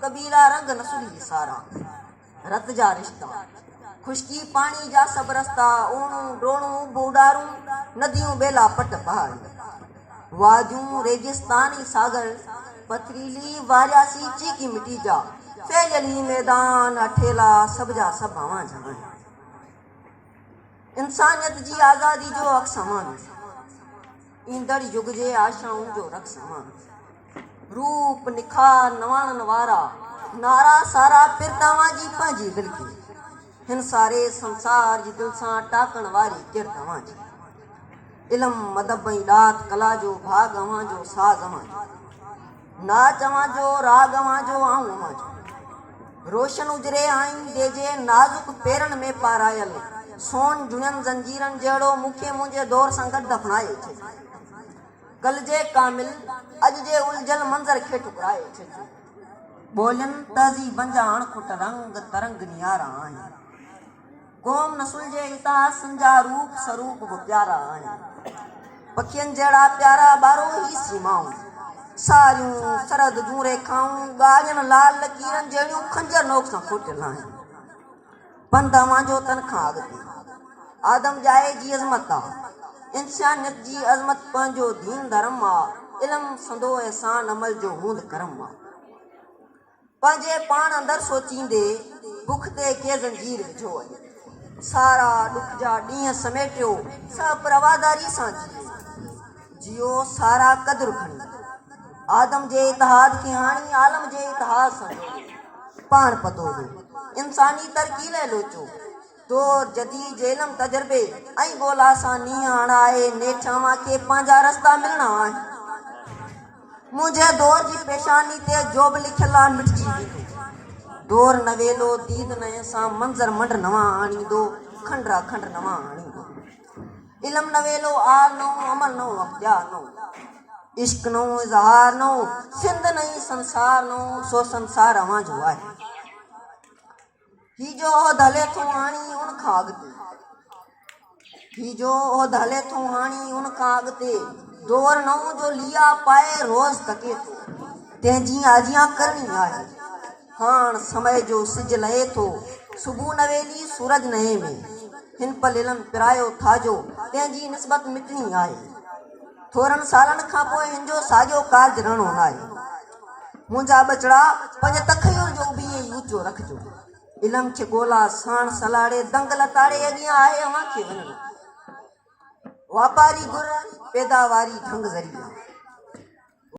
कबीला रंग नसुली सारा रत जा रिश्ता खुशकी पानी जा सब रस्ता ओणू डोणू बूडारू नदियों बेला पट पहाड़ वाजू रेगिस्तानी सागर पथरीली वारियासी चीकी मिट्टी जा फैलली मैदान अठेला सब जा सब हवा जवान इंसानियत जी आज़ादी जो अक्समान ईंदड़ युग जे आशाऊं जो रक्समान रूप निखार नवाणन वारा नारा सारा पिरतावा जी पंहिंजी दिल की हिन सारे संसार जी दिल सां टाकण वारी किर तव्हां जी इल्म मदब ऐं ॾात कला जो भाग अवां जो साज़ अवां जो नाच अवां जो राग अवां जो आऊं अवां जो रोशन उजरे आईं जे नाज़ुक पेरनि में पारायल सोन जुणियनि ज़ंजीरनि जहिड़ो मूंखे मुंहिंजे दौर सां गॾु दफ़नाए छॾ कल जे कामिल अॼु जे उलझल मंज़र खे टुकराए छॾ ॿोलियुनि तहज़ीबनि जा अणखुट रंग तरंग नियारा आहिनि क़ौम नसुल जे इतिहासनि जा रूप स्वरूप बि प्यारा आहिनि पखियुनि जहिड़ा प्यारा ॿारो ई सीमाऊं सारियूं सरहद जूं रेखाऊं ॻाढ़नि लाल लकीरनि जहिड़ियूं खंजर नोक सां खोटियल आहिनि पंध अवां जो तन खां अॻिते आदम जाए जी अज़मत आहे इंसानियत जी अज़मत पंहिंजो दीन धर्म आहे इल्म संदो एहसान अमल जो हूंद करम आहे पंहिंजे पाण अंदरि सोचींदे बुख ते के ज़ंजीर विझो वञे सारा ॾुख जा ॾींहं समेटियो सभु रवादारी सां जियो सारा क़दुरु खणी आदम जे इतिहाद खे हाणी आलम जे इतिहाद सां पाण पतो हो इंसानी तरक़ी लाइ लोचो दौर जदीद जे इल्म तजुर्बे ऐं ॻोल्हा सां नींहं हणाए नेठि अवां खे पंहिंजा रस्ता मिलणा आहिनि मुंहिंजे दौर जी पेशानी ते जो बि लिखियलु आहे मिटिजी वेंदो दौर नवेलो दीद नए सां मंज़र मंड नवां आणींदो खंडरा खंड नवां आणींदो इल्म नवेलो आर नो अमल नो अख्तियार नो इश्क नो इज़हार नो सिंध नई संसार नो सो संसार अवां जो आहे ही जो हले थो हाणी उन खां अॻिते ही जो हले थो हाणी उन खां अॻिते दौर नओं जो लिया पाए रोज़ तके थो तंहिंजी आजियां करणी आहे हाण समय जो सिज लहे थो सुबुह नवेली सूरज नए में हिन पल इल्म पिरायो थाजो तंहिंजी निस्बत मिटणी आहे थोरनि सालनि खां पोइ हिन जो साॻियो कार्ज रहणो न आहे मुंहिंजा बचड़ा पंहिंजे तखयुर जो बि ईअं ई ऊचो रखिजो इल्म खे ॻोल्हा साण सलाड़े दंग लताड़े अॻियां आहे अवां खे वञणो वापारी गुर पैदावारी ढंग ज़रिए